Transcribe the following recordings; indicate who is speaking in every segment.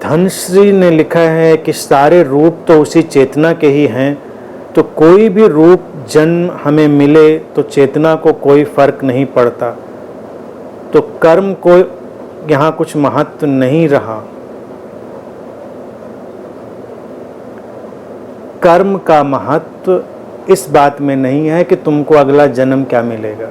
Speaker 1: धनश्री ने लिखा है कि सारे रूप तो उसी चेतना के ही हैं, तो कोई भी रूप जन्म हमें मिले तो चेतना को कोई फर्क नहीं पड़ता, तो कर्म को यहाँ कुछ महत्व नहीं रहा। कर्म का महत्व इस बात में नहीं है कि तुमको अगला जन्म क्या मिलेगा।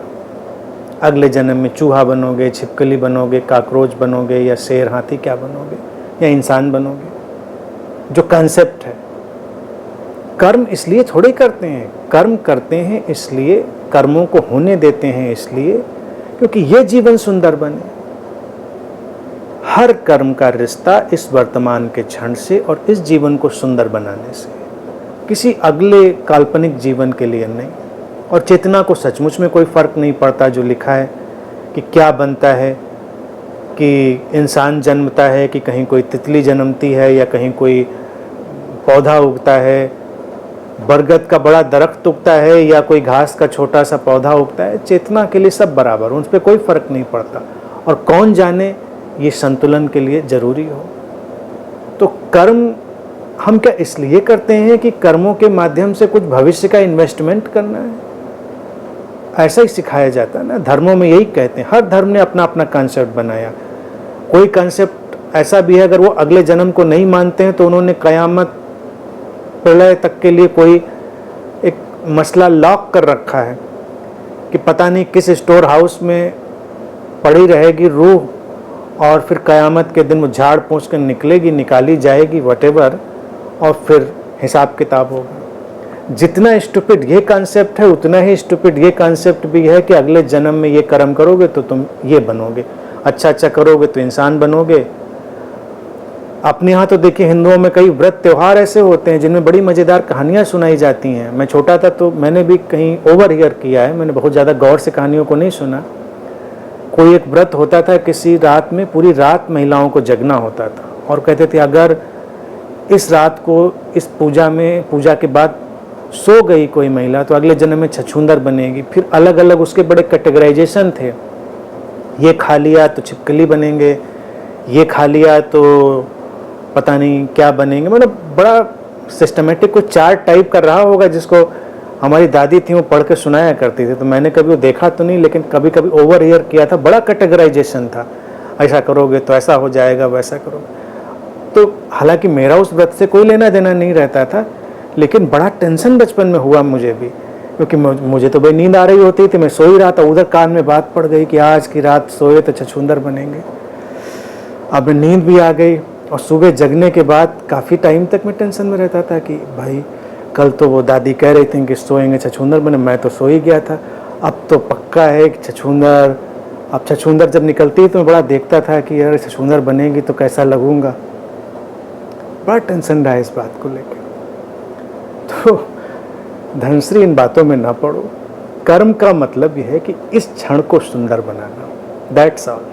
Speaker 1: अगले जन्म में चूहा बनोगे, छिपकली बनोगे, काकरोच बनोगे, या शेर हाथी क्या बनोगे, या इंसान बनोगे। जो कंसेप्ट है, कर्म इसलिए थोड़े करते हैं, कर्म करते हैं इसलिए, कर्मों को होने देते हैं इसलिए क्योंकि ये जीवन सुंदर बने। हर कर्म का रिश्ता इस वर्तमान के क्षण से और इस जीवन को सुंदर बनाने से, किसी अगले काल्पनिक जीवन के लिए नहीं। और चेतना को सचमुच में कोई फर्क नहीं पड़ता। जो लिखा है कि क्या बनता है, कि इंसान जन्मता है, कि कहीं कोई तितली जन्मती है, या कहीं कोई पौधा उगता है, बरगद का बड़ा दरख्त उगता है, या कोई घास का छोटा सा पौधा उगता है, चेतना के लिए सब बराबर, उन पर कोई फर्क नहीं पड़ता। और कौन जाने ये संतुलन के लिए जरूरी हो। तो कर्म हम क्या इसलिए करते हैं कि कर्मों के माध्यम से कुछ भविष्य का इन्वेस्टमेंट करना है? ऐसा ही सिखाया जाता है ना, धर्मों में यही कहते हैं। हर धर्म ने अपना अपना कॉन्सेप्ट बनाया। कोई कॉन्सेप्ट ऐसा भी है, अगर वो अगले जन्म को नहीं मानते हैं तो उन्होंने कयामत प्रलय तक के लिए कोई एक मसला लॉक कर रखा है कि पता नहीं किस स्टोर हाउस में पड़ी रहेगी रूह, और फिर कयामत के दिन वो झाड़ पोंछ कर निकलेगी, निकाली जाएगी, वटेवर, और फिर हिसाब किताब होगा। जितना स्टूपिड ये कॉन्सेप्ट है, उतना ही स्टूपिड ये कॉन्सेप्ट भी है कि अगले जन्म में ये कर्म करोगे तो तुम ये बनोगे, अच्छा अच्छा करोगे तो इंसान बनोगे। अपने यहाँ तो देखिए, हिंदुओं में कई व्रत त्यौहार ऐसे होते हैं जिनमें बड़ी मज़ेदार कहानियाँ सुनाई जाती हैं। मैं छोटा था तो मैंने भी कहीं ओवर हियर किया है, मैंने बहुत ज़्यादा गौर से कहानियों को नहीं सुना। कोई एक व्रत होता था, किसी रात में पूरी रात महिलाओं को जगना होता था, और कहते थे अगर इस रात को इस पूजा के बाद सो गई कोई महिला तो अगले जन्म में छछूंदर बनेगी। फिर अलग अलग उसके बड़े कैटेगराइजेशन थे, ये खा लिया तो छिपकली बनेंगे, ये खा लिया तो पता नहीं क्या बनेंगे। मतलब बड़ा सिस्टमेटिक कोई चार्ट टाइप का रहा होगा जिसको हमारी दादी थी वो पढ़ के सुनाया करती थी। तो मैंने कभी वो देखा तो नहीं, लेकिन कभी कभी ओवर हियर किया था। बड़ा कैटेगराइजेशन था, ऐसा करोगे तो ऐसा हो जाएगा, वैसा करोगे तो। हालांकि मेरा उस व्रत से कोई लेना देना नहीं रहता था, लेकिन बड़ा टेंशन बचपन में हुआ मुझे भी, क्योंकि मुझे तो भाई नींद आ रही होती थी, मैं सो ही रहा था, उधर कान में बात पड़ गई कि आज की रात सोए तो छछूंदर बनेंगे। अब नींद भी आ गई, और सुबह जगने के बाद काफ़ी टाइम तक मैं टेंशन में रहता था कि भाई कल तो वो दादी कह रही थी कि सोएंगे छछूंदर बने, मैं तो सो ही गया था। अब तो पक्का है कि छछूंदर, अब छछूंदर जब निकलती है तो मैं बड़ा देखता था कि यार छछूंदर बनेगी तो कैसा लगूंगा। बड़ा टेंशन रहा इस बात को लेकर। तो धनश्री, इन बातों में ना पड़ो। कर्म का मतलब यह है कि इस क्षण को सुंदर बनाना, दैट्स ऑल।